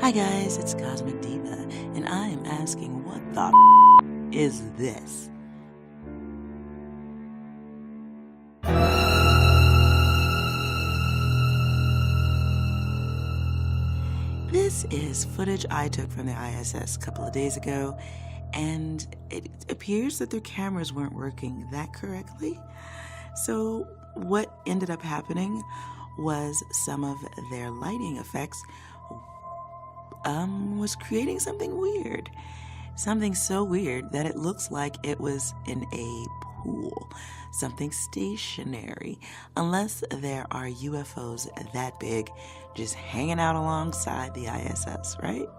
Hi guys, it's Cosmic Diva, and I am asking, what the is this? This is footage I took from the ISS a couple of days ago, and it appears that their cameras weren't working that correctly. So what ended up happening was some of their lighting effects was creating something weird. Something so weird that it looks like it was in a pool. Something stationary. Unless there are UFOs that big just hanging out alongside the ISS, right?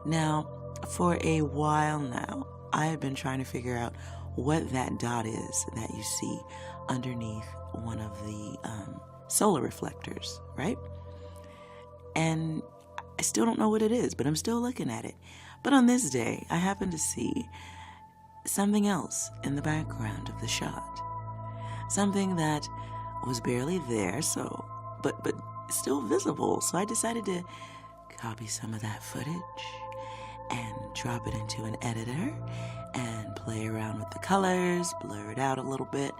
Now, for a while now, I have been trying to figure out what that dot is that you see underneath one of the solar reflectors, right? And I still don't know what it is, but I'm still looking at it. But on this day, I happened to see something else in the background of the shot. Something that was barely there, but still visible. So I decided to copy some of that footage and drop it into an editor and play around with the colors, blur it out a little bit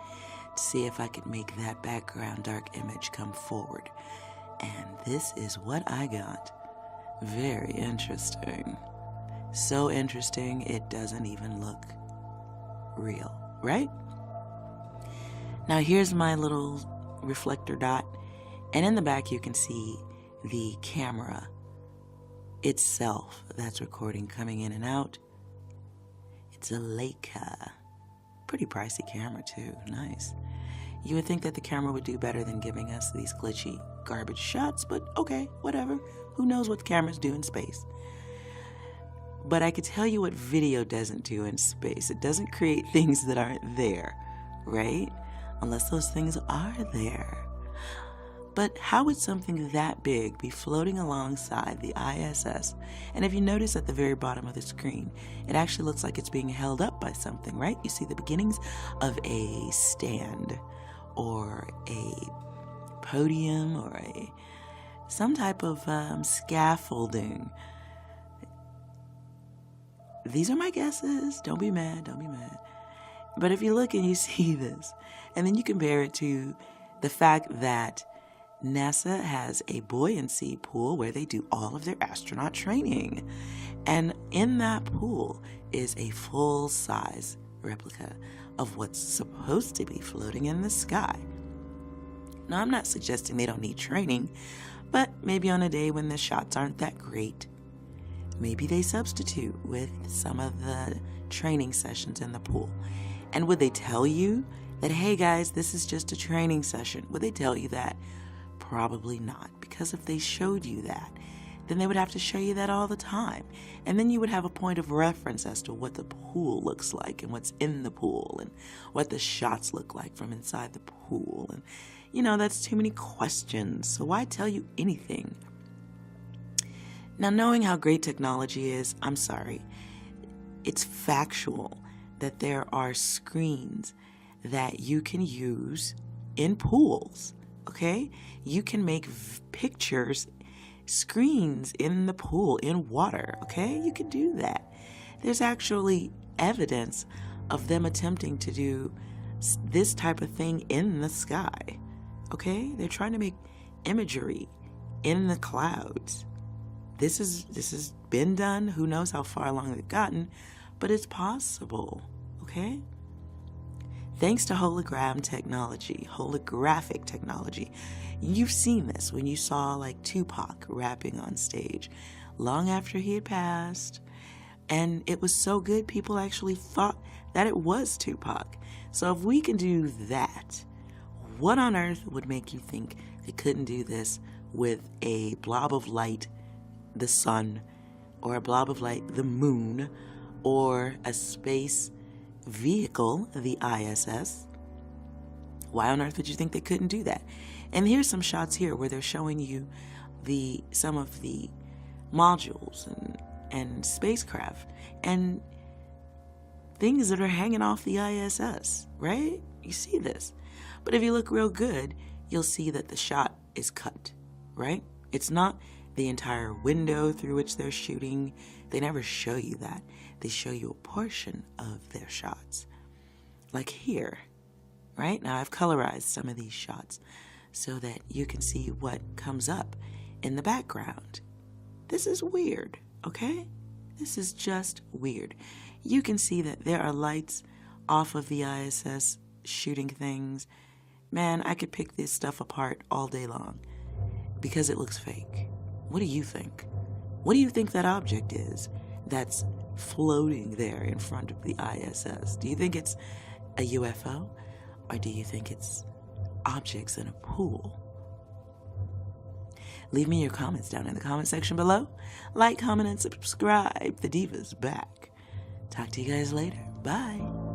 to see if I could make that background dark image come forward. And this is what I got. Very interesting. So interesting, it doesn't even look real, right? Now here's my little reflector dot, and in the back you can see the camera itself that's recording coming in and out. It's a Leica. Pretty pricey camera too, nice. You would think that the camera would do better than giving us these glitchy garbage shots, but okay, whatever. Who knows what the cameras do in space? But I could tell you what video doesn't do in space. It doesn't create things that aren't there, right? Unless those things are there. But how would something that big be floating alongside the ISS? And if you notice at the very bottom of the screen, it actually looks like it's being held up by something, right? You see the beginnings of a stand or a podium or some type of scaffolding. These are my guesses. Don't be mad. Don't be mad. But if you look and you see this, and then you compare it to the fact that NASA has a buoyancy pool where they do all of their astronaut training. And in that pool is a full-size replica of what's supposed to be floating in the sky. Now, I'm not suggesting they don't need training, but maybe on a day when the shots aren't that great, maybe they substitute with some of the training sessions in the pool. And would they tell you that, hey guys, this is just a training session? Would they tell you that? Probably not, because if they showed you that, then they would have to show you that all the time. And then you would have a point of reference as to what the pool looks like and what's in the pool and what the shots look like from inside the pool. And, you know, that's too many questions. So why tell you anything? Now, knowing how great technology is, I'm sorry, it's factual that there are screens that you can use in pools, okay? You can make pictures, screens in the pool, in water, okay? You can do that. There's actually evidence of them attempting to do this type of thing in the sky, okay? They're trying to make imagery in the clouds. This has been done. Who knows how far along they've gotten, but it's possible, okay? Thanks to holographic technology. You've seen this when you saw like Tupac rapping on stage long after he had passed. And it was so good, people actually thought that it was Tupac. So if we can do that, what on earth would make you think they couldn't do this with a blob of light, the sun, or a blob of light, the moon, or a space vehicle, the ISS? Why on earth would you think they couldn't do that? And here's some shots here where they're showing you some of the modules and spacecraft and things that are hanging off the ISS, right? You see this. But if you look real good, you'll see that the shot is cut, right? It's not the entire window through which they're shooting. They never show you that. They show you a portion of their shots. Like here, right? Now I've colorized some of these shots so that you can see what comes up in the background. This is weird, okay? This is just weird. You can see that there are lights off of the ISS shooting things. Man, I could pick this stuff apart all day long because it looks fake. What do you think? What do you think that object is that's floating there in front of the ISS? Do you think it's a UFO, or do you think it's objects in a pool? Leave me your comments down in the comment section below. Like, comment, and subscribe. The Diva's back. Talk to you guys later. Bye.